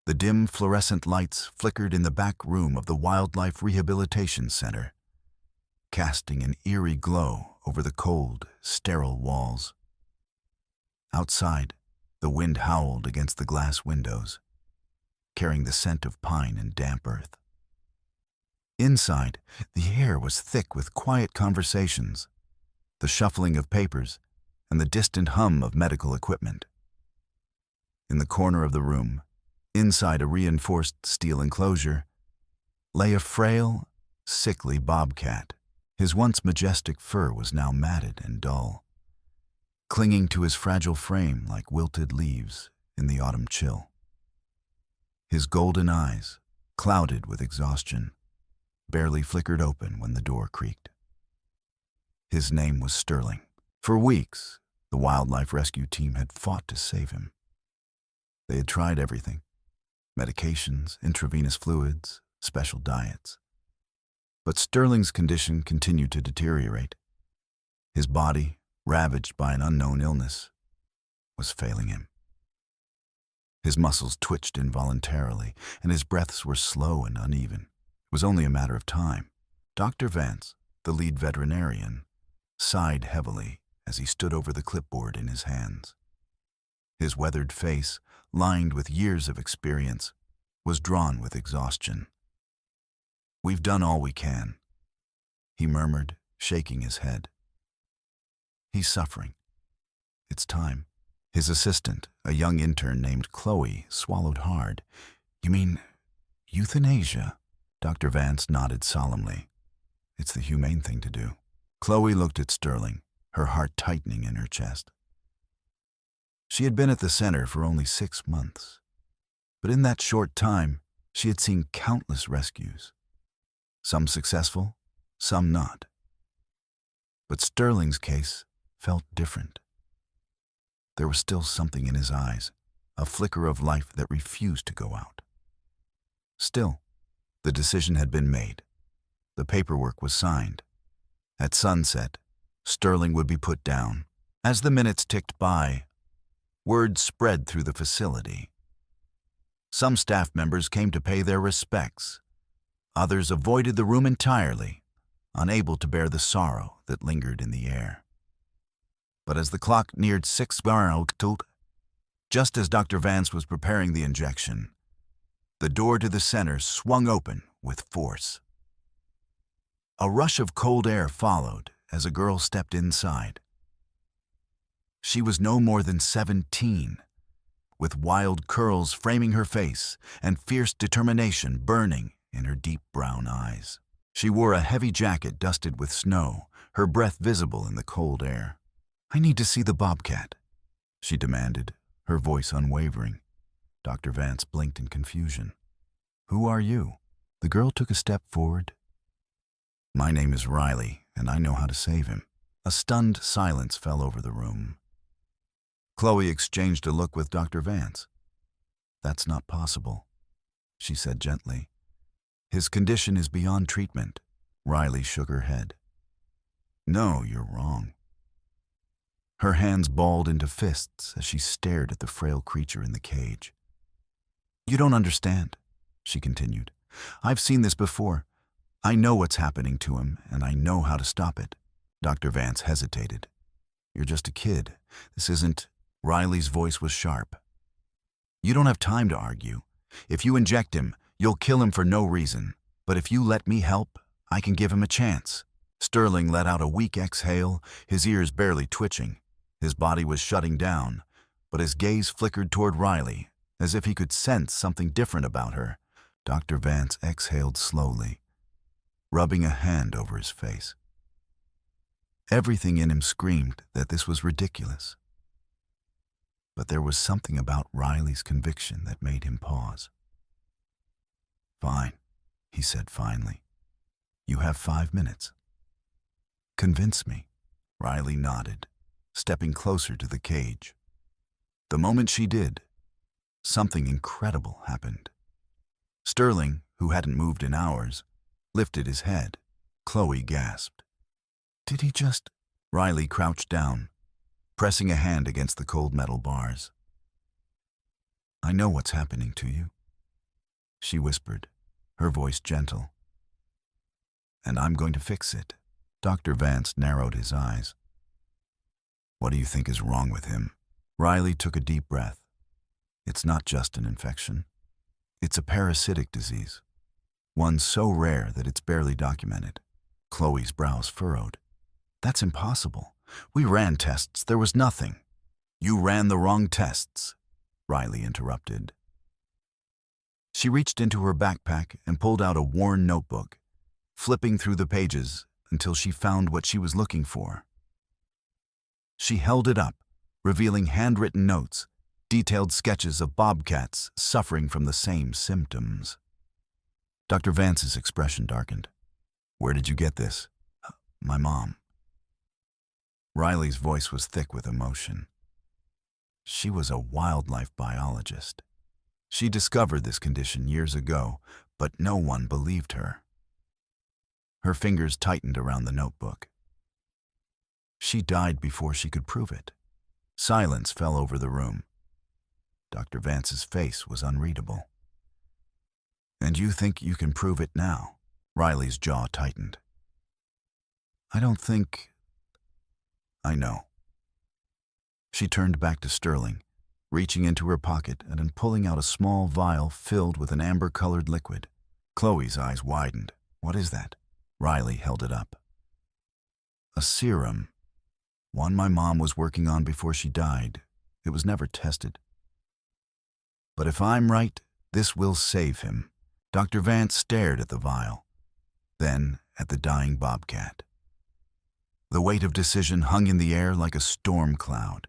The dim fluorescent lights flickered in the back room of the Wildlife Rehabilitation Center, casting an eerie glow over the cold, sterile walls. Outside, the wind howled against the glass windows, carrying the scent of pine and damp earth. Inside, the air was thick with quiet conversations, the shuffling of papers, and the distant hum of medical equipment. In the corner of the room, inside a reinforced steel enclosure, lay a frail, sickly bobcat. His once majestic fur was now matted and dull, clinging to his fragile frame like wilted leaves in the autumn chill. His golden eyes, clouded with exhaustion, barely flickered open when the door creaked. His name was Sterling. For weeks, the wildlife rescue team had fought to save him. They had tried everything: medications, intravenous fluids, special diets. But Sterling's condition continued to deteriorate. His body, ravaged by an unknown illness, was failing him. His muscles twitched involuntarily, and his breaths were slow and uneven. It was only a matter of time. Dr. Vance, the lead veterinarian, sighed heavily as he stood over the clipboard in his hands. His weathered face, lined with years of experience, was drawn with exhaustion. "We've done all we can," he murmured, shaking his head. "He's suffering. It's time." His assistant, a young intern named Chloe, swallowed hard. "You mean euthanasia?" Dr. Vance nodded solemnly. "It's the humane thing to do." Chloe looked at Sterling, her heart tightening in her chest. She had been at the center for only 6 months, but in that short time, she had seen countless rescues. Some successful, some not. But Sterling's case felt different. There was still something in his eyes, a flicker of life that refused to go out. Still, the decision had been made. The paperwork was signed. At sunset, Sterling would be put down. As the minutes ticked by, word spread through the facility. Some staff members came to pay their respects. Others avoided the room entirely, unable to bear the sorrow that lingered in the air. But as the clock neared 6 p.m., just as Dr. Vance was preparing the injection, the door to the center swung open with force. A rush of cold air followed as a girl stepped inside. She was no more than 17, with wild curls framing her face and fierce determination burning in her deep brown eyes. She wore a heavy jacket dusted with snow, her breath visible in the cold air. "I need to see the bobcat," she demanded, her voice unwavering. Dr. Vance blinked in confusion. "Who are you?" The girl took a step forward. "My name is Riley, and I know how to save him." A stunned silence fell over the room. Chloe exchanged a look with Dr. Vance. "That's not possible," she said gently. "His condition is beyond treatment." Riley shook her head. "No, you're wrong." Her hands balled into fists as she stared at the frail creature in the cage. "You don't understand," she continued. "I've seen this before. I know what's happening to him, and I know how to stop it." Dr. Vance hesitated. "You're just a kid. This isn't—" Riley's voice was sharp. "You don't have time to argue. If you inject him, you'll kill him for no reason. But if you let me help, I can give him a chance." Sterling let out a weak exhale, his ears barely twitching. His body was shutting down, but his gaze flickered toward Riley, as if he could sense something different about her. Dr. Vance exhaled slowly, rubbing a hand over his face. Everything in him screamed that this was ridiculous. But there was something about Riley's conviction that made him pause. "Fine," he said finally. "You have 5 minutes. Convince me." Riley nodded, stepping closer to the cage. The moment she did, something incredible happened. Sterling, who hadn't moved in hours, lifted his head. Chloe gasped. "Did he just—" Riley crouched down, pressing a hand against the cold metal bars. "I know what's happening to you. she whispered, her voice gentle. And I'm going to fix it. Dr. Vance narrowed his eyes. What do you think is wrong with him? Riley took a deep breath. It's not just an infection. It's a parasitic disease. One so rare that it's barely documented. Chloe's brows furrowed. That's impossible. We ran tests. There was nothing. You ran the wrong tests, Riley interrupted. She reached into her backpack and pulled out a worn notebook, flipping through the pages until she found what she was looking for. She held it up, revealing handwritten notes, detailed sketches of bobcats suffering from the same symptoms. Dr. Vance's expression darkened. Where did you get this? My mom. Riley's voice was thick with emotion. She was a wildlife biologist. She discovered this condition years ago, but no one believed her. Her fingers tightened around the notebook. She died before she could prove it. Silence fell over the room. Dr. Vance's face was unreadable. And you think you can prove it now? Riley's jaw tightened. I don't think... I know. She turned back to Sterling, reaching into her pocket and then pulling out a small vial filled with an amber-colored liquid. Chloe's eyes widened. What is that? Riley held it up. A serum. One my mom was working on before she died. It was never tested. But if I'm right, this will save him. Dr. Vance stared at the vial, then at the dying bobcat. The weight of decision hung in the air like a storm cloud.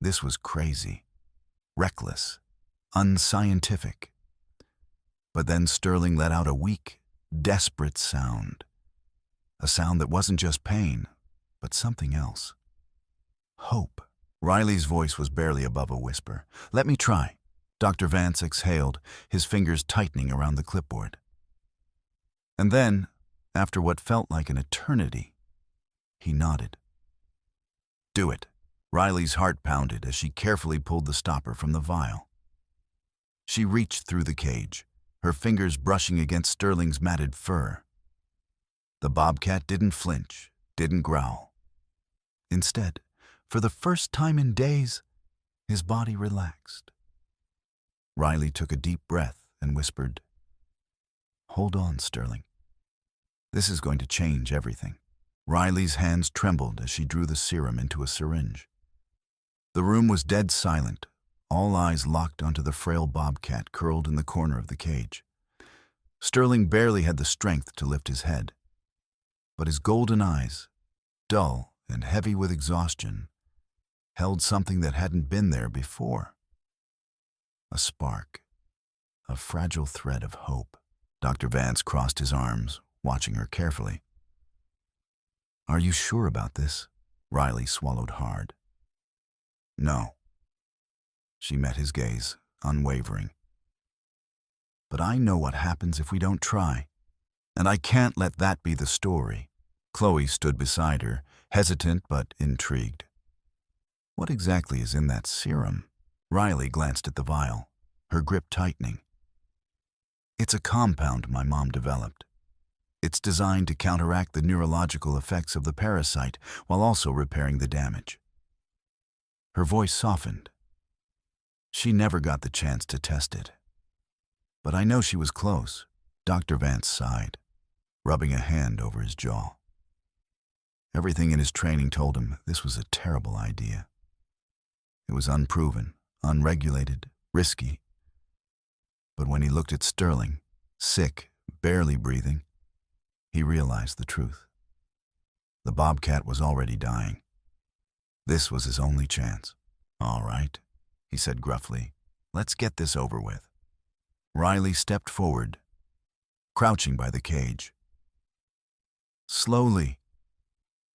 This was crazy, reckless, unscientific. But then Sterling let out a weak, desperate sound. A sound that wasn't just pain, but something else. Hope. Riley's voice was barely above a whisper. Let me try. Dr. Vance exhaled, his fingers tightening around the clipboard. And then, after what felt like an eternity, he nodded. Do it. Riley's heart pounded as she carefully pulled the stopper from the vial. She reached through the cage, her fingers brushing against Sterling's matted fur. The bobcat didn't flinch, didn't growl. Instead, for the first time in days, his body relaxed. Riley took a deep breath and whispered, Hold on, Sterling. This is going to change everything. Riley's hands trembled as she drew the serum into a syringe. The room was dead silent, all eyes locked onto the frail bobcat curled in the corner of the cage. Sterling barely had the strength to lift his head, but his golden eyes, dull and heavy with exhaustion, held something that hadn't been there before. A spark, a fragile thread of hope. Dr. Vance crossed his arms, watching her carefully. Are you sure about this? Riley swallowed hard. No. She met his gaze, unwavering. But I know what happens if we don't try, and I can't let that be the story. Chloe stood beside her, hesitant but intrigued. What exactly is in that serum? Riley glanced at the vial, her grip tightening. It's a compound my mom developed. It's designed to counteract the neurological effects of the parasite while also repairing the damage. Her voice softened. She never got the chance to test it. But I know she was close. Dr. Vance sighed, rubbing a hand over his jaw. Everything in his training told him this was a terrible idea. It was unproven, unregulated, risky. But when he looked at Sterling, sick, barely breathing, he realized the truth. The bobcat was already dying. This was his only chance. All right, he said gruffly. Let's get this over with. Riley stepped forward, crouching by the cage. Slowly,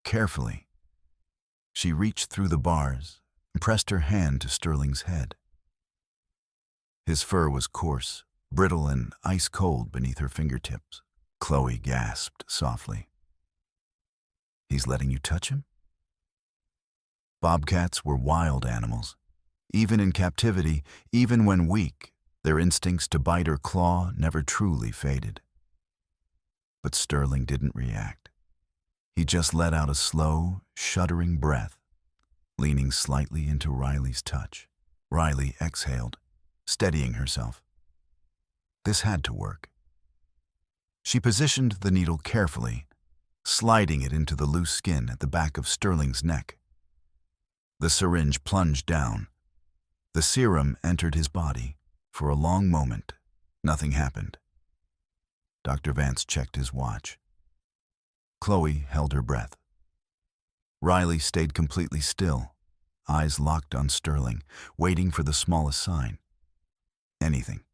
carefully, she reached through the bars and pressed her hand to Sterling's head. His fur was coarse, brittle, and ice-cold beneath her fingertips. Chloe gasped softly. He's letting you touch him? Bobcats were wild animals. Even in captivity, even when weak, Their instincts to bite or claw never truly faded. But Sterling didn't react. He just let out a slow, shuddering breath, leaning slightly into Riley's touch. Riley exhaled, steadying herself. This had to work. She positioned the needle carefully, sliding it into the loose skin at the back of Sterling's neck. The syringe plunged down. The serum entered his body. For a long moment, nothing happened. Dr. Vance checked his watch. Chloe held her breath. Riley stayed completely still, eyes locked on Sterling, waiting for the smallest sign. Anything.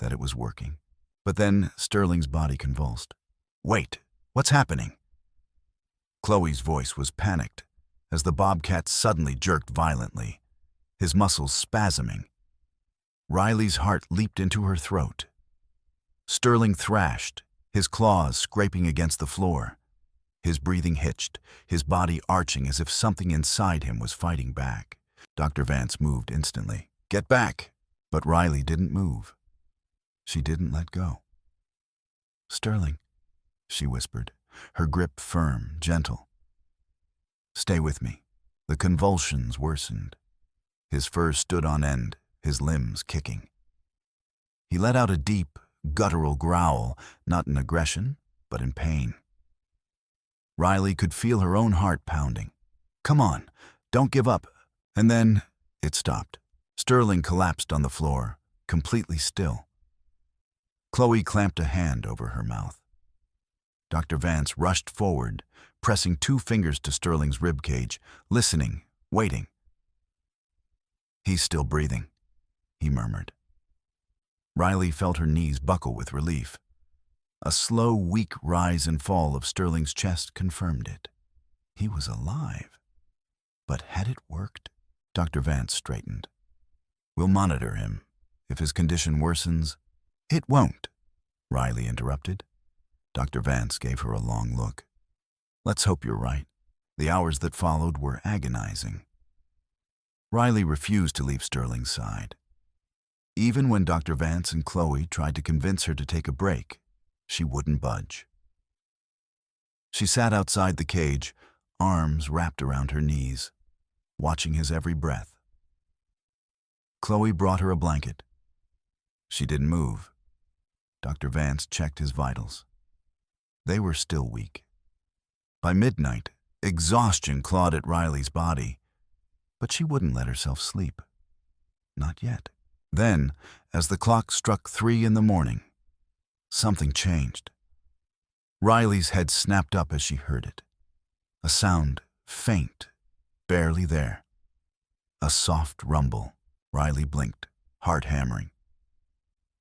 That it was working. But then Sterling's body convulsed. "Wait, what's happening?" Chloe's voice was panicked as the Bobcat suddenly jerked violently, his muscles spasming. Riley's heart leaped into her throat. Sterling thrashed, his claws scraping against the floor. His breathing hitched, his body arching as if something inside him was fighting back. Dr. Vance moved instantly. "Get back!" But Riley didn't move. She didn't let go. "Sterling," she whispered, her grip firm, gentle. "Stay with me." The convulsions worsened. His fur stood on end, his limbs kicking. He let out a deep, guttural growl, not in aggression, but in pain. Riley could feel her own heart pounding. "Come on, don't give up." And then it stopped. Sterling collapsed on the floor, completely still. Chloe clamped a hand over her mouth. Dr. Vance rushed forward, pressing 2 fingers to Sterling's ribcage, listening, waiting. "He's still breathing," he murmured. Riley felt her knees buckle with relief. A slow, weak rise and fall of Sterling's chest confirmed it. He was alive. But had it worked? Dr. Vance straightened. "We'll monitor him. If his condition worsens—" "It won't," Riley interrupted. Dr. Vance gave her a long look. "Let's hope you're right." The hours that followed were agonizing. Riley refused to leave Sterling's side. Even when Dr. Vance and Chloe tried to convince her to take a break, she wouldn't budge. She sat outside the cage, arms wrapped around her knees, watching his every breath. Chloe brought her a blanket. She didn't move. Dr. Vance checked his vitals. They were still weak. By midnight, exhaustion clawed at Riley's body, but she wouldn't let herself sleep. Not yet. Then, as the clock struck 3 in the morning, something changed. Riley's head snapped up as she heard it. A sound, faint, barely there. A soft rumble. Riley blinked, heart hammering.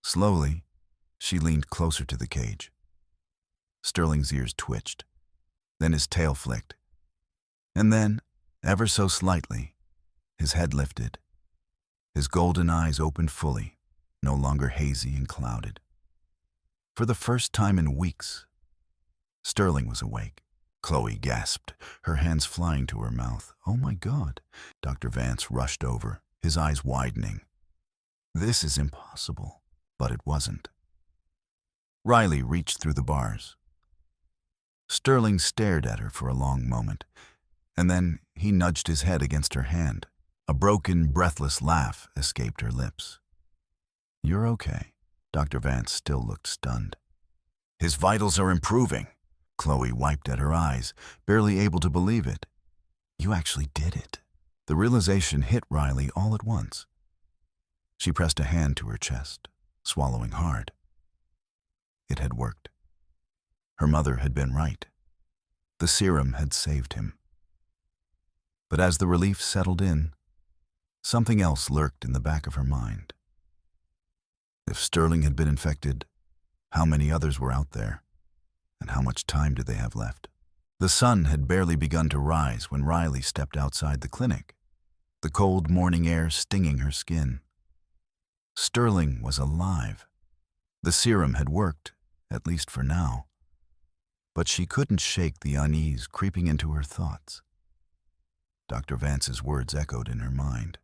Slowly, she leaned closer to the cage. Sterling's ears twitched. Then his tail flicked. And then, ever so slightly, his head lifted. His golden eyes opened fully, no longer hazy and clouded. For the first time in weeks, Sterling was awake. Chloe gasped, her hands flying to her mouth. "Oh my God." Dr. Vance rushed over, his eyes widening. "This is impossible." But it wasn't. Riley reached through the bars. Sterling stared at her for a long moment, and then he nudged his head against her hand. A broken, breathless laugh escaped her lips. "You're okay." Dr. Vance still looked stunned. "His vitals are improving." Chloe wiped at her eyes, barely able to believe it. "You actually did it." The realization hit Riley all at once. She pressed a hand to her chest, swallowing hard. It had worked. Her mother had been right. The serum had saved him. But as the relief settled in, something else lurked in the back of her mind. If Sterling had been infected, how many others were out there, and how much time did they have left? The sun had barely begun to rise when Riley stepped outside the clinic, the cold morning air stinging her skin. Sterling was alive. The serum had worked, at least for now. But she couldn't shake the unease creeping into her thoughts. Dr. Vance's words echoed in her mind.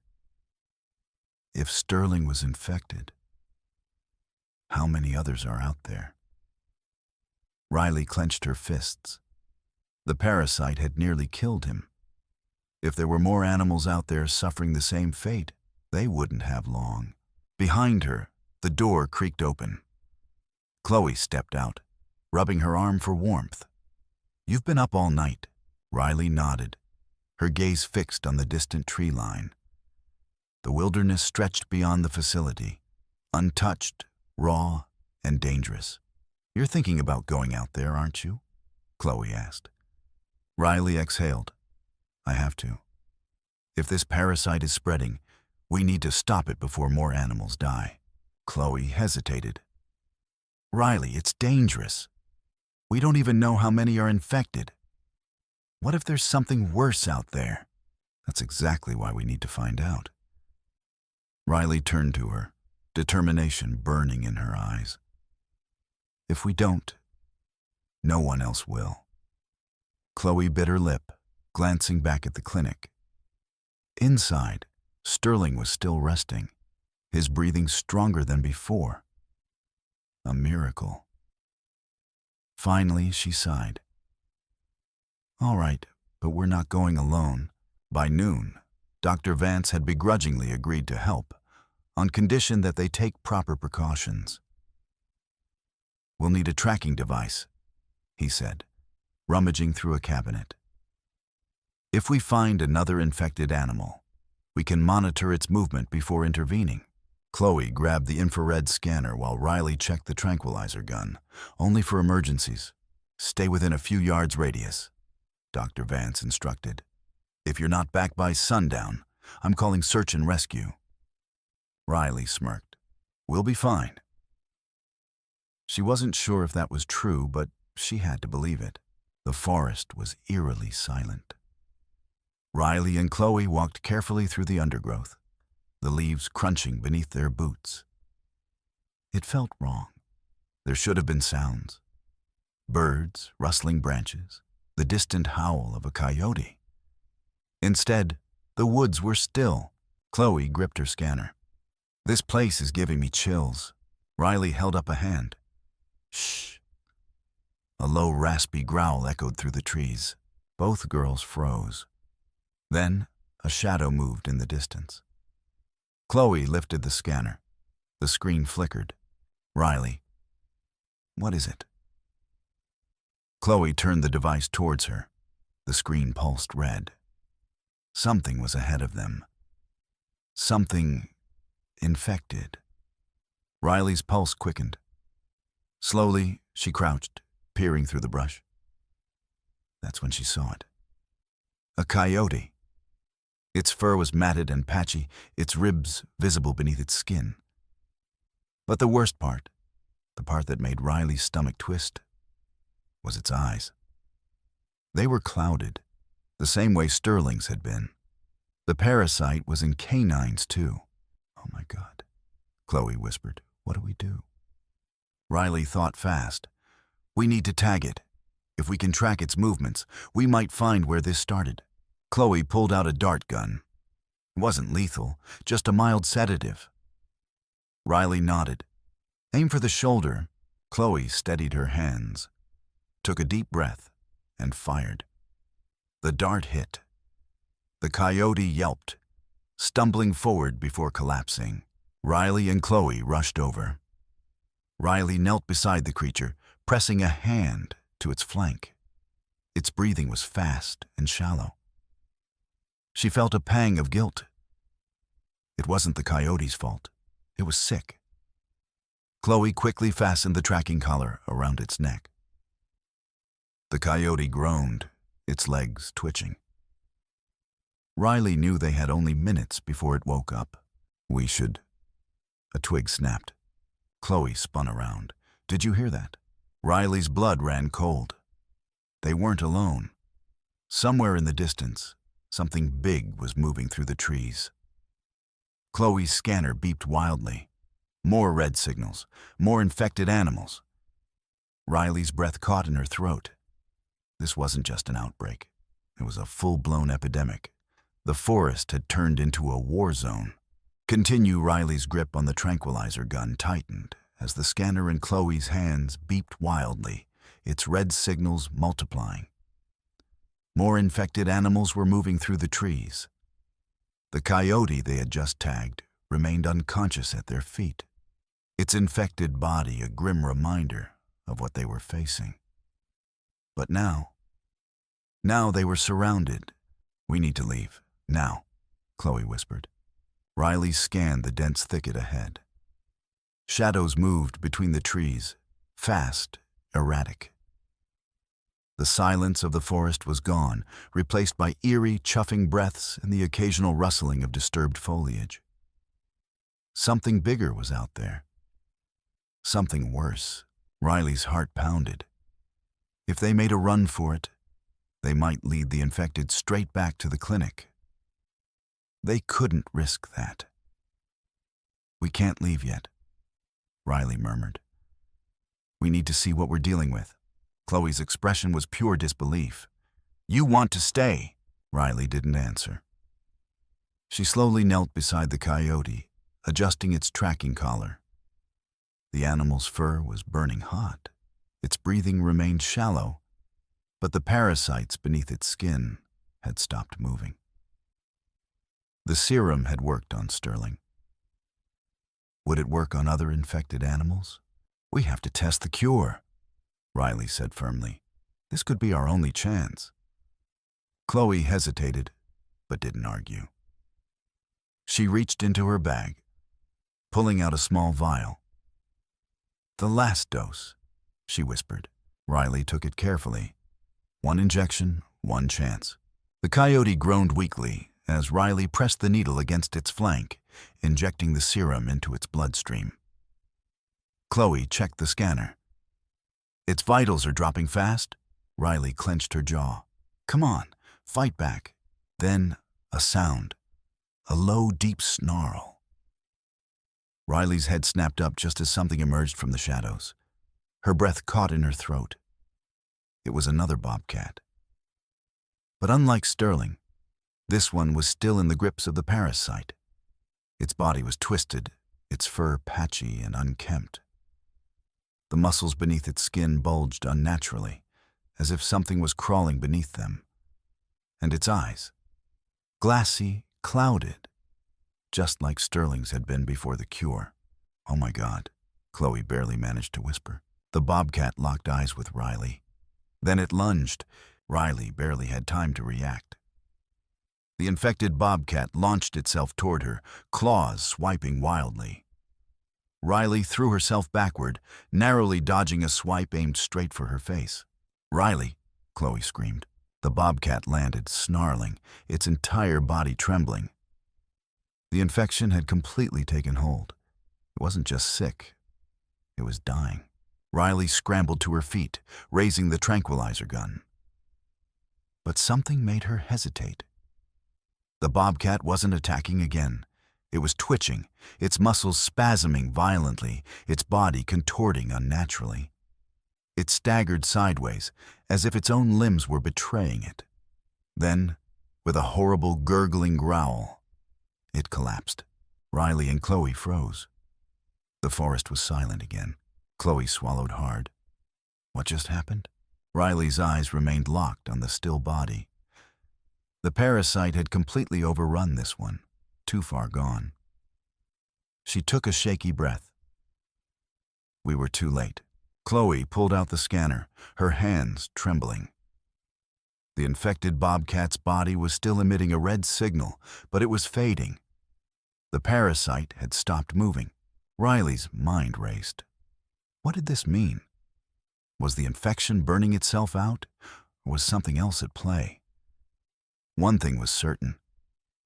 If Sterling was infected, how many others are out there? Riley clenched her fists. The parasite had nearly killed him. If there were more animals out there suffering the same fate, they wouldn't have long. Behind her, the door creaked open. Chloe stepped out, rubbing her arm for warmth. "You've been up all night." Riley nodded, her gaze fixed on the distant tree line. The wilderness stretched beyond the facility, untouched, raw, and dangerous. "You're thinking about going out there, aren't you?" Chloe asked. Riley exhaled. "I have to. If this parasite is spreading, we need to stop it before more animals die." Chloe hesitated. "Riley, it's dangerous. We don't even know how many are infected. What if there's something worse out there?" "That's exactly why we need to find out." Riley turned to her, determination burning in her eyes. "If we don't, no one else will." Chloe bit her lip, glancing back at the clinic. Inside, Sterling was still resting, his breathing stronger than before. A miracle. Finally, she sighed. "All right, but we're not going alone." By noon, Dr. Vance had begrudgingly agreed to help, on condition that they take proper precautions. "We'll need a tracking device," he said, rummaging through a cabinet. "If we find another infected animal, we can monitor its movement before intervening." Chloe grabbed the infrared scanner while Riley checked the tranquilizer gun. "Only for emergencies. Stay within a few yards radius," Dr. Vance instructed. "If you're not back by sundown, I'm calling search and rescue." Riley smirked. "We'll be fine." She wasn't sure if that was true, but she had to believe it. The forest was eerily silent. Riley and Chloe walked carefully through the undergrowth, the leaves crunching beneath their boots. It felt wrong. There should have been sounds. Birds, rustling branches, the distant howl of a coyote. Instead, the woods were still. Chloe gripped her scanner. "This place is giving me chills." Riley held up a hand. "Shh." A low, raspy growl echoed through the trees. Both girls froze. Then, a shadow moved in the distance. Chloe lifted the scanner. The screen flickered. "Riley, what is it?" Chloe turned the device towards her. The screen pulsed red. Something was ahead of them. Something infected. Riley's pulse quickened. Slowly, she crouched, peering through the brush. That's when she saw it. A coyote. Its fur was matted and patchy, its ribs visible beneath its skin. But the worst part, the part that made Riley's stomach twist, was its eyes. They were clouded, the same way Sterling's had been. The parasite was in canines, too. "Oh my God," Chloe whispered. "What do we do?" Riley thought fast. "We need to tag it. If we can track its movements, we might find where this started." Chloe pulled out a dart gun. It wasn't lethal, just a mild sedative. Riley nodded. "Aim for the shoulder." Chloe steadied her hands, took a deep breath, and fired. The dart hit. The coyote yelped, stumbling forward before collapsing. Riley and Chloe rushed over. Riley knelt beside the creature, pressing a hand to its flank. Its breathing was fast and shallow. She felt a pang of guilt. It wasn't the coyote's fault. It was sick. Chloe quickly fastened the tracking collar around its neck. The coyote groaned, its legs twitching. Riley knew they had only minutes before it woke up. "We should..." A twig snapped. Chloe spun around. "Did you hear that?" Riley's blood ran cold. They weren't alone. Somewhere in the distance, something big was moving through the trees. Chloe's scanner beeped wildly. More red signals, more infected animals. Riley's breath caught in her throat. This wasn't just an outbreak. It was a full-blown epidemic. The forest had turned into a war zone. Continue. Riley's grip on the tranquilizer gun tightened as the scanner in Chloe's hands beeped wildly, its red signals multiplying. More infected animals were moving through the trees. The coyote they had just tagged remained unconscious at their feet, its infected body a grim reminder of what they were facing. But now they were surrounded. "We need to leave, now," Chloe whispered. Riley scanned the dense thicket ahead. Shadows moved between the trees, fast, erratic. The silence of the forest was gone, replaced by eerie, chuffing breaths and the occasional rustling of disturbed foliage. Something bigger was out there. Something worse. Riley's heart pounded. If they made a run for it, they might lead the infected straight back to the clinic. They couldn't risk that. "We can't leave yet," Riley murmured. "We need to see what we're dealing with." Chloe's expression was pure disbelief. "You want to stay?" Riley didn't answer. She slowly knelt beside the coyote, adjusting its tracking collar. The animal's fur was burning hot. Its breathing remained shallow, but the parasites beneath its skin had stopped moving. The serum had worked on Sterling. Would it work on other infected animals? "We have to test the cure," Riley said firmly. "This could be our only chance." Chloe hesitated, but didn't argue. She reached into her bag, pulling out a small vial. "The last dose," she whispered. Riley took it carefully. One injection, one chance. The coyote groaned weakly as Riley pressed the needle against its flank, injecting the serum into its bloodstream. Chloe checked the scanner. "Its vitals are dropping fast." Riley clenched her jaw. "Come on, fight back." Then a sound, a low, deep snarl. Riley's head snapped up just as something emerged from the shadows. Her breath caught in her throat. It was another bobcat. But unlike Sterling, this one was still in the grips of the parasite. Its body was twisted, its fur patchy and unkempt. The muscles beneath its skin bulged unnaturally, as if something was crawling beneath them. And its eyes, glassy, clouded, just like Sterling's had been before the cure. "Oh my God," Chloe barely managed to whisper. The bobcat locked eyes with Riley. Then it lunged. Riley barely had time to react. The infected bobcat launched itself toward her, claws swiping wildly. Riley threw herself backward, narrowly dodging a swipe aimed straight for her face. "Riley!" Chloe screamed. The bobcat landed, snarling, its entire body trembling. The infection had completely taken hold. It wasn't just sick, it was dying. Riley scrambled to her feet, raising the tranquilizer gun. But something made her hesitate. The bobcat wasn't attacking again. It was twitching, its muscles spasming violently, its body contorting unnaturally. It staggered sideways, as if its own limbs were betraying it. Then, with a horrible gurgling growl, it collapsed. Riley and Chloe froze. The forest was silent again. Chloe swallowed hard. What just happened? Riley's eyes remained locked on the still body. The parasite had completely overrun this one, too far gone. She took a shaky breath. We were too late. Chloe pulled out the scanner, her hands trembling. The infected bobcat's body was still emitting a red signal, but it was fading. The parasite had stopped moving. Riley's mind raced. What did this mean? Was the infection burning itself out, or was something else at play? One thing was certain.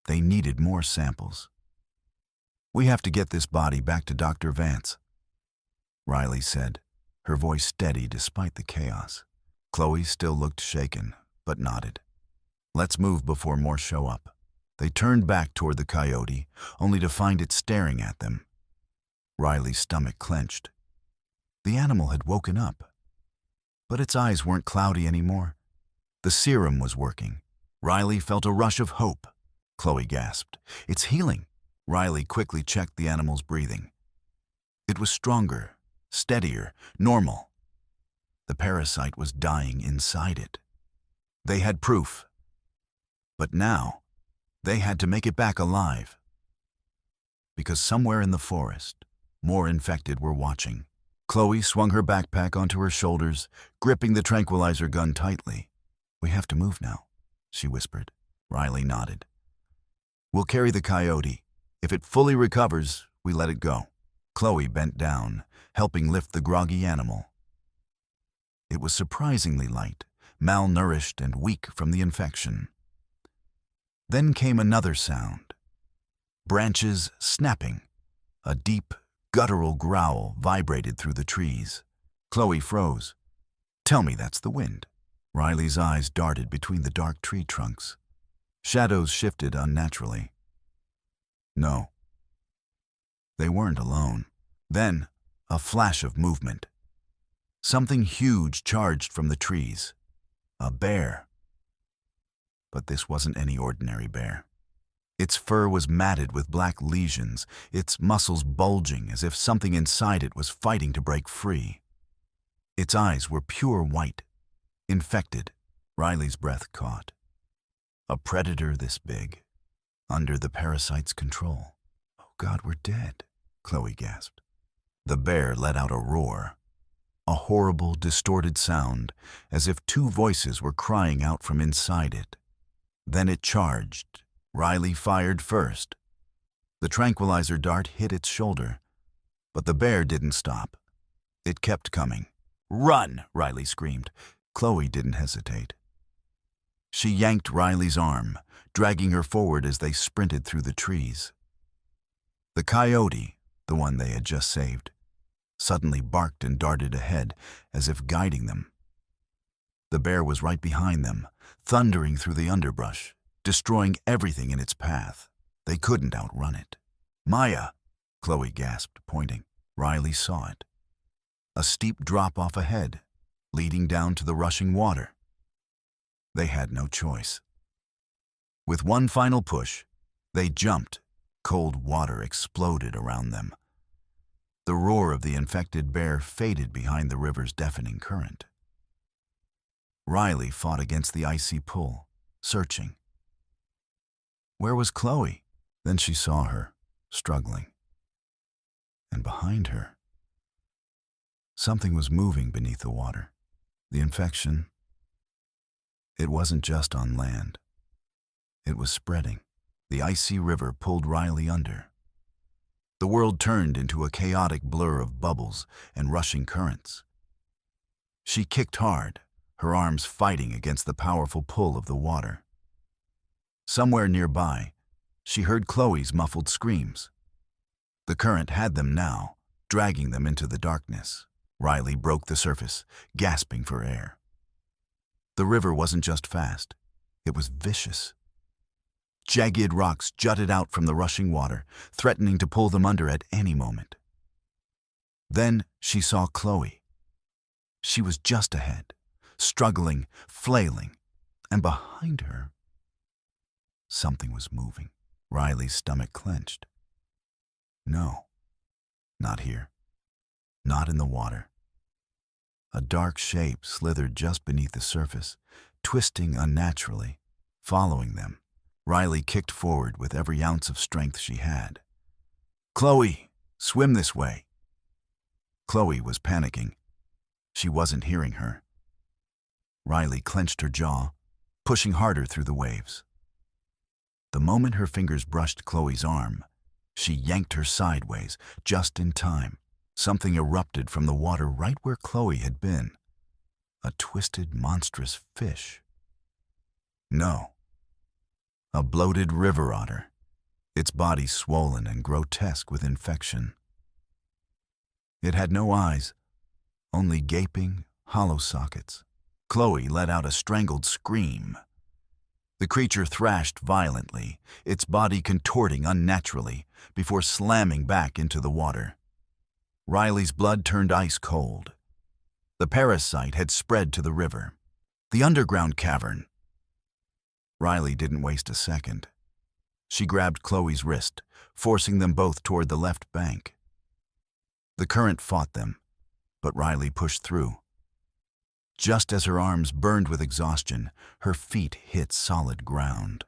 They needed more samples. "We have to get this body back to Dr. Vance," Riley said, her voice steady despite the chaos. Chloe still looked shaken, but nodded. "Let's move before more show up." They turned back toward the coyote, only to find it staring at them. Riley's stomach clenched. The animal had woken up. But its eyes weren't cloudy anymore. The serum was working. Riley felt a rush of hope. Chloe gasped. "It's healing." Riley quickly checked the animal's breathing. It was stronger, steadier, normal. The parasite was dying inside it. They had proof. But now, they had to make it back alive. Because somewhere in the forest, more infected were watching. Chloe swung her backpack onto her shoulders, gripping the tranquilizer gun tightly. "We have to move now," she whispered. Riley nodded. "We'll carry the coyote. If it fully recovers, we let it go." Chloe bent down, helping lift the groggy animal. It was surprisingly light, malnourished and weak from the infection. Then came another sound. Branches snapping. A deep, guttural growl vibrated through the trees. Chloe froze. "Tell me that's the wind." Riley's eyes darted between the dark tree trunks. Shadows shifted unnaturally. No. They weren't alone. Then, a flash of movement. Something huge charged from the trees. A bear. But this wasn't any ordinary bear. Its fur was matted with black lesions, its muscles bulging as if something inside it was fighting to break free. Its eyes were pure white, infected. Riley's breath caught. A predator this big, under the parasite's control. "Oh God, we're dead," Chloe gasped. The bear let out a roar. A horrible, distorted sound, as if two voices were crying out from inside it. Then it charged. Riley fired first. The tranquilizer dart hit its shoulder, but the bear didn't stop. It kept coming. "Run!" Riley screamed. Chloe didn't hesitate. She yanked Riley's arm, dragging her forward as they sprinted through the trees. The coyote, the one they had just saved, suddenly barked and darted ahead, as if guiding them. The bear was right behind them, thundering through the underbrush, destroying everything in its path. They couldn't outrun it. "Maya!" Chloe gasped, pointing. Riley saw it. A steep drop-off ahead, leading down to the rushing water. They had no choice. With one final push, they jumped. Cold water exploded around them. The roar of the infected bear faded behind the river's deafening current. Riley fought against the icy pull, searching. Where was Chloe? Then she saw her, struggling. And behind her, something was moving beneath the water. The infection, it wasn't just on land. It was spreading. The icy river pulled Riley under. The world turned into a chaotic blur of bubbles and rushing currents. She kicked hard, her arms fighting against the powerful pull of the water. Somewhere nearby, she heard Chloe's muffled screams. The current had them now, dragging them into the darkness. Riley broke the surface, gasping for air. The river wasn't just fast, it was vicious. Jagged rocks jutted out from the rushing water, threatening to pull them under at any moment. Then she saw Chloe. She was just ahead, struggling, flailing, and behind her, something was moving. Riley's stomach clenched. No, not here. Not in the water. A dark shape slithered just beneath the surface, twisting unnaturally, following them. Riley kicked forward with every ounce of strength she had. "Chloe, swim this way." Chloe was panicking. She wasn't hearing her. Riley clenched her jaw, pushing harder through the waves. The moment her fingers brushed Chloe's arm, she yanked her sideways, just in time. Something erupted from the water right where Chloe had been. A twisted, monstrous fish. No. A bloated river otter, its body swollen and grotesque with infection. It had no eyes, only gaping, hollow sockets. Chloe let out a strangled scream. The creature thrashed violently, its body contorting unnaturally, before slamming back into the water. Riley's blood turned ice cold. The parasite had spread to the river. The underground cavern. Riley didn't waste a second. She grabbed Chloe's wrist, forcing them both toward the left bank. The current fought them, but Riley pushed through. Just as her arms burned with exhaustion, her feet hit solid ground.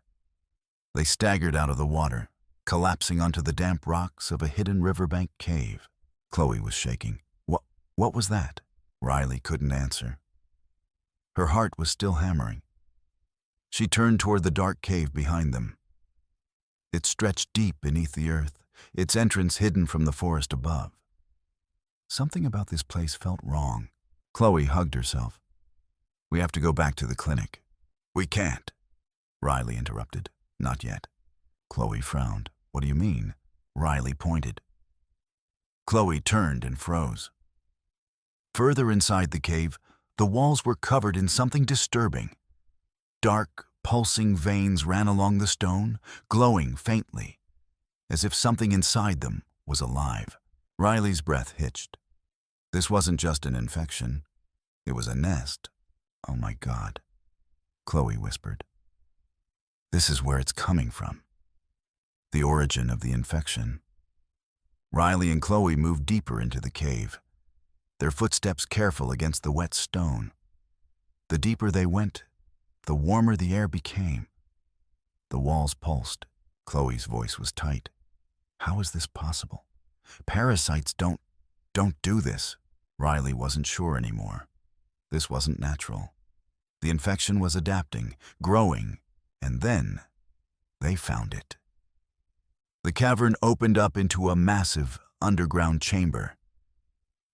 They staggered out of the water, collapsing onto the damp rocks of a hidden riverbank cave. Chloe was shaking. What was that? Riley couldn't answer. Her heart was still hammering. She turned toward the dark cave behind them. It stretched deep beneath the earth, its entrance hidden from the forest above. Something about this place felt wrong. Chloe hugged herself. We have to go back to the clinic. We can't, Riley interrupted. Not yet. Chloe frowned. What do you mean? Riley pointed. Chloe turned and froze. Further inside the cave, the walls were covered in something disturbing. Dark, pulsing veins ran along the stone, glowing faintly, as if something inside them was alive. Riley's breath hitched. This wasn't just an infection. It was a nest. Oh my God, Chloe whispered. This is where it's coming from. The origin of the infection. Riley and Chloe moved deeper into the cave, their footsteps careful against the wet stone. The deeper they went, the warmer the air became. The walls pulsed. Chloe's voice was tight. How is this possible? Parasites don't do this. Riley wasn't sure anymore. This wasn't natural. The infection was adapting, growing, and then they found it. The cavern opened up into a massive underground chamber.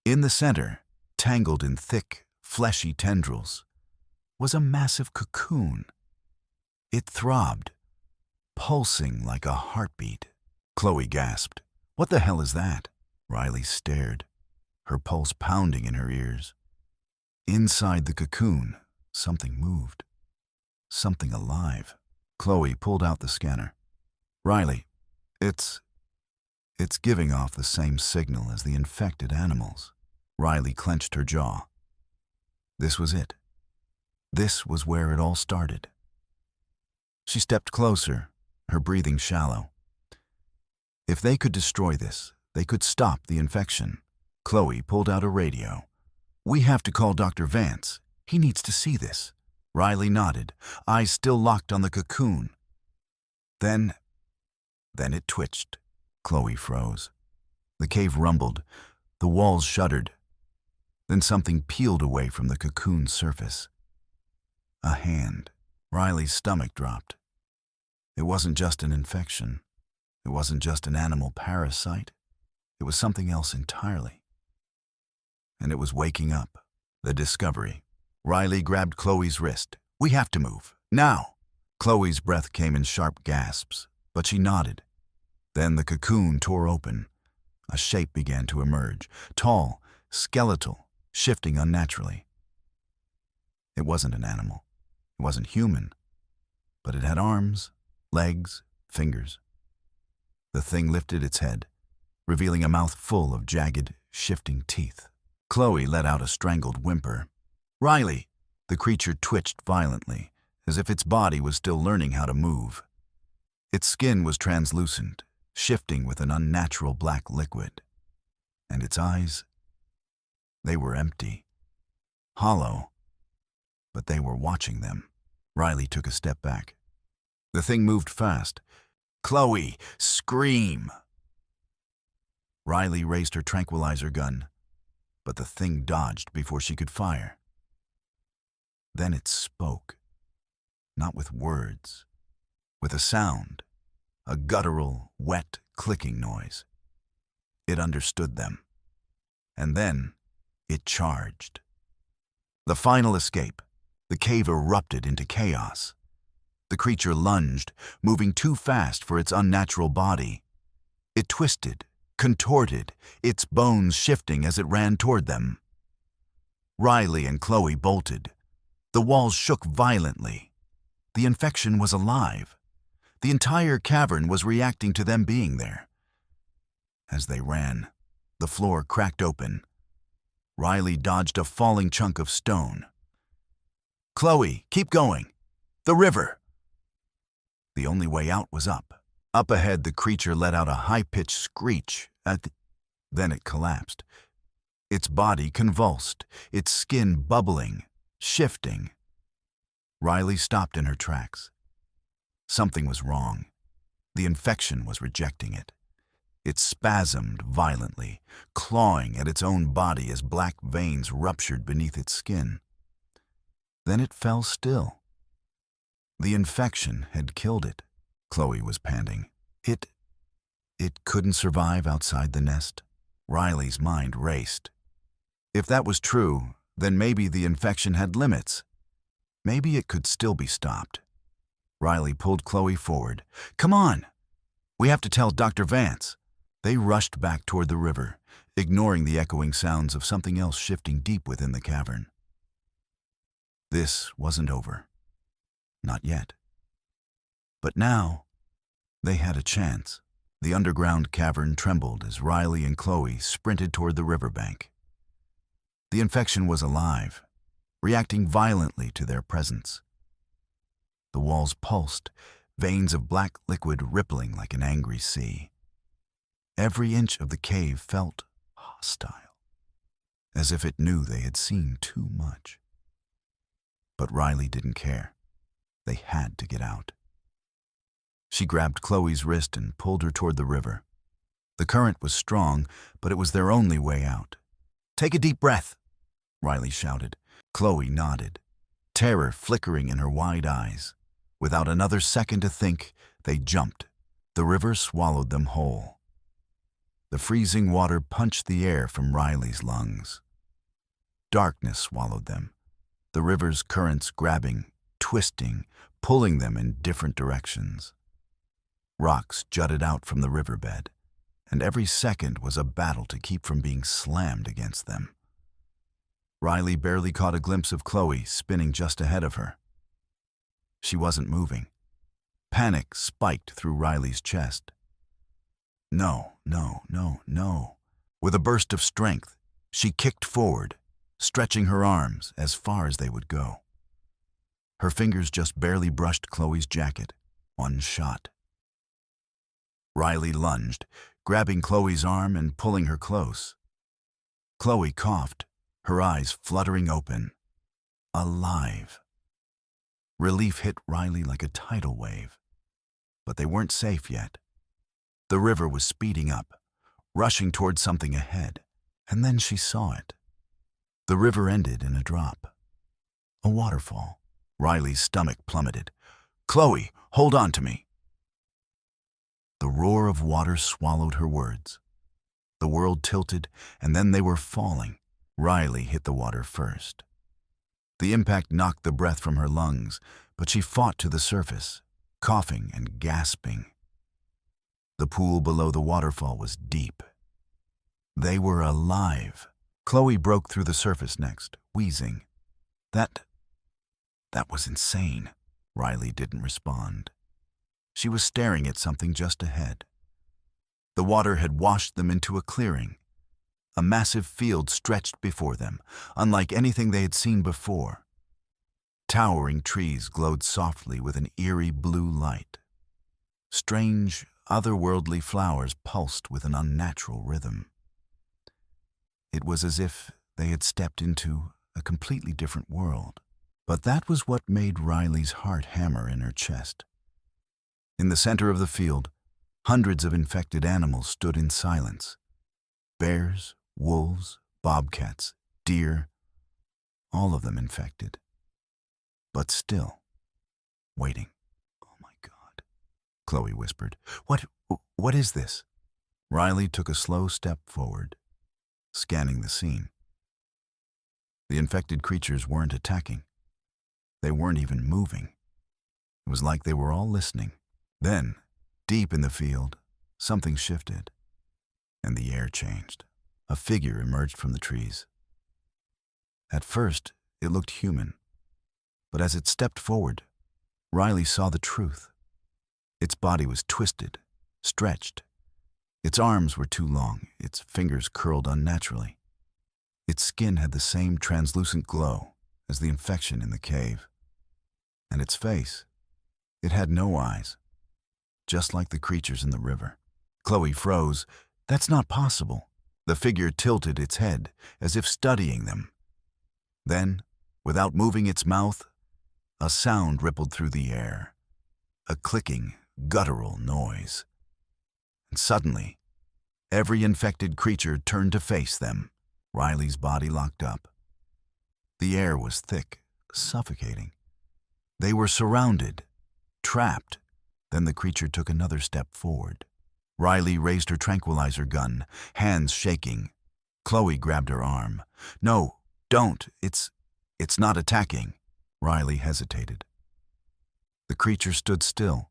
In the center, tangled in thick, fleshy tendrils, was a massive cocoon. It throbbed, pulsing like a heartbeat. Chloe gasped. What the hell is that? Riley stared, her pulse pounding in her ears. Inside the cocoon, something moved. Something alive. Chloe pulled out the scanner. Riley, it's giving off the same signal as the infected animals. Riley clenched her jaw. This was it. This was where it all started. She stepped closer, her breathing shallow. If they could destroy this, they could stop the infection. Chloe pulled out a radio. We have to call Dr. Vance. He needs to see this. Riley nodded, eyes still locked on the cocoon. Then it twitched. Chloe froze. The cave rumbled. The walls shuddered. Then something peeled away from the cocoon's surface. A hand. Riley's stomach dropped. It wasn't just an infection. It wasn't just an animal parasite. It was something else entirely. And it was waking up. The discovery. Riley grabbed Chloe's wrist. We have to move. Now! Chloe's breath came in sharp gasps, but she nodded. Then the cocoon tore open. A shape began to emerge, tall, skeletal, shifting unnaturally. It wasn't an animal. It wasn't human. But it had arms, legs, fingers. The thing lifted its head, revealing a mouth full of jagged, shifting teeth. Chloe let out a strangled whimper. Riley! The creature twitched violently, as if its body was still learning how to move. Its skin was translucent, shifting with an unnatural black liquid. And its eyes, they were empty, hollow, but they were watching them. Riley took a step back. The thing moved fast. Chloe, scream! Riley raised her tranquilizer gun, but the thing dodged before she could fire. Then it spoke, not with words, with a sound, a guttural, wet, clicking noise. It understood them. And then it charged. The final escape. The cave erupted into chaos. The creature lunged, moving too fast for its unnatural body. It twisted, contorted, its bones shifting as it ran toward them. Riley and Chloe bolted. The walls shook violently. The infection was alive. The entire cavern was reacting to them being there. As they ran, the floor cracked open. Riley dodged a falling chunk of stone. Chloe, keep going. The river. The only way out was up. Up ahead, the creature let out a high-pitched screech. Then it collapsed. Its body convulsed, its skin bubbling, shifting. Riley stopped in her tracks. Something was wrong. The infection was rejecting it. It spasmed violently, clawing at its own body as black veins ruptured beneath its skin. Then it fell still. The infection had killed it, Chloe was panting. It couldn't survive outside the nest. Riley's mind raced. If that was true, then maybe the infection had limits. Maybe it could still be stopped. Riley pulled Chloe forward. "Come on! We have to tell Dr. Vance." They rushed back toward the river, ignoring the echoing sounds of something else shifting deep within the cavern. This wasn't over. Not yet. But now, they had a chance. The underground cavern trembled as Riley and Chloe sprinted toward the riverbank. The infection was alive, reacting violently to their presence. The walls pulsed, veins of black liquid rippling like an angry sea. Every inch of the cave felt hostile, as if it knew they had seen too much. But Riley didn't care. They had to get out. She grabbed Chloe's wrist and pulled her toward the river. The current was strong, but it was their only way out. "Take a deep breath," Riley shouted. Chloe nodded, terror flickering in her wide eyes. Without another second to think, they jumped. The river swallowed them whole. The freezing water punched the air from Riley's lungs. Darkness swallowed them, the river's currents grabbing, twisting, pulling them in different directions. Rocks jutted out from the riverbed, and every second was a battle to keep from being slammed against them. Riley barely caught a glimpse of Chloe spinning just ahead of her. She wasn't moving. Panic spiked through Riley's chest. No, no, no, no. With a burst of strength, she kicked forward, stretching her arms as far as they would go. Her fingers just barely brushed Chloe's jacket. One shot. Riley lunged, grabbing Chloe's arm and pulling her close. Chloe coughed, her eyes fluttering open. Alive. Relief hit Riley like a tidal wave. But they weren't safe yet. The river was speeding up, rushing toward something ahead, and then she saw it. The river ended in a drop. A waterfall. Riley's stomach plummeted. "Chloe, hold on to me." The roar of water swallowed her words. The world tilted, and then they were falling. Riley hit the water first. The impact knocked the breath from her lungs, but she fought to the surface, coughing and gasping. The pool below the waterfall was deep. They were alive. Chloe broke through the surface next, wheezing. That was insane. Riley didn't respond. She was staring at something just ahead. The water had washed them into a clearing. A massive field stretched before them, unlike anything they had seen before. Towering trees glowed softly with an eerie blue light. Strange, otherworldly flowers pulsed with an unnatural rhythm. It was as if they had stepped into a completely different world. But that was what made Riley's heart hammer in her chest. In the center of the field, hundreds of infected animals stood in silence. Bears, wolves, bobcats, deer, all of them infected. But still, waiting. "Oh my God," Chloe whispered. What is this?" Riley took a slow step forward, scanning the scene. The infected creatures weren't attacking. They weren't even moving. It was like they were all listening. Then, deep in the field, something shifted, and the air changed. A figure emerged from the trees. At first, it looked human, but as it stepped forward, Riley saw the truth. Its body was twisted, stretched. Its arms were too long, its fingers curled unnaturally. Its skin had the same translucent glow as the infection in the cave. And its face, it had no eyes, just like the creatures in the river. Chloe froze. That's not possible. The figure tilted its head, as if studying them. Then, without moving its mouth, a sound rippled through the air, a clicking, guttural noise. And suddenly, every infected creature turned to face them. Riley's body locked up. The air was thick, suffocating. They were surrounded, trapped. Then the creature took another step forward. Riley raised her tranquilizer gun, hands shaking. Chloe grabbed her arm. "No, don't. It's not attacking." Riley hesitated. The creature stood still,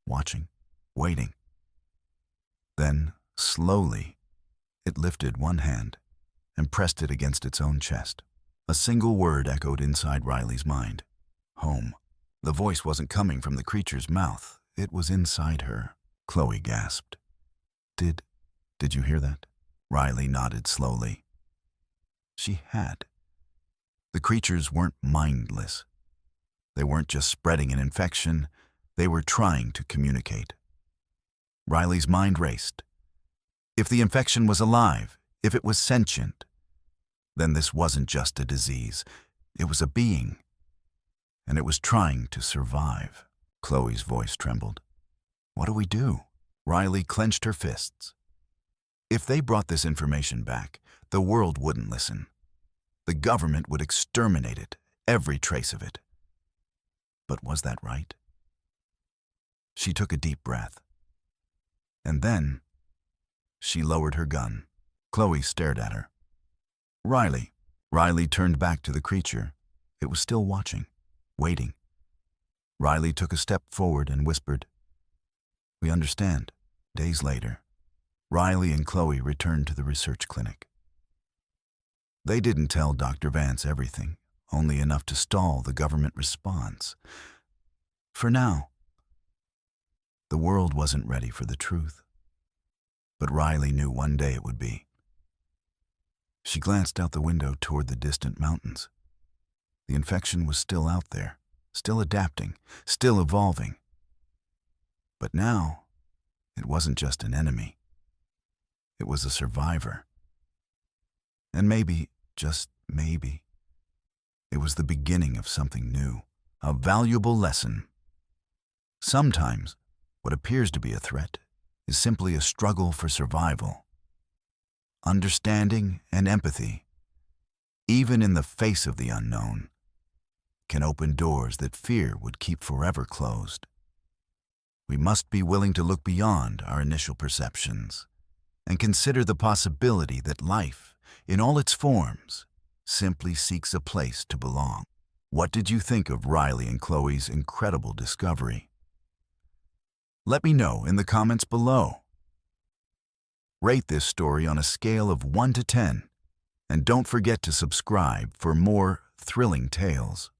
watching, waiting. Then, slowly, it lifted one hand and pressed it against its own chest. A single word echoed inside Riley's mind. Home. The voice wasn't coming from the creature's mouth. It was inside her. Chloe gasped. Did you hear that?" Riley nodded slowly. She had. The creatures weren't mindless. They weren't just spreading an infection. They were trying to communicate. Riley's mind raced. If the infection was alive, if it was sentient, then this wasn't just a disease. It was a being. And it was trying to survive. Chloe's voice trembled. "What do we do?" Riley clenched her fists. If they brought this information back, the world wouldn't listen. The government would exterminate it, every trace of it. But was that right? She took a deep breath. And then, she lowered her gun. Chloe stared at her. "Riley." Riley turned back to the creature. It was still watching, waiting. Riley took a step forward and whispered, "We understand." Days later, Riley and Chloe returned to the research clinic. They didn't tell Dr. Vance everything, only enough to stall the government response. For now, the world wasn't ready for the truth. But Riley knew one day it would be. She glanced out the window toward the distant mountains. The infection was still out there, still adapting, still evolving. But now, it wasn't just an enemy. It was a survivor. And maybe, just maybe, it was the beginning of something new, a valuable lesson. Sometimes, what appears to be a threat is simply a struggle for survival. Understanding and empathy, even in the face of the unknown, can open doors that fear would keep forever closed. We must be willing to look beyond our initial perceptions and consider the possibility that life, in all its forms, simply seeks a place to belong. What did you think of Riley and Chloe's incredible discovery? Let me know in the comments below. Rate this story on a scale of 1 to 10, and don't forget to subscribe for more thrilling tales.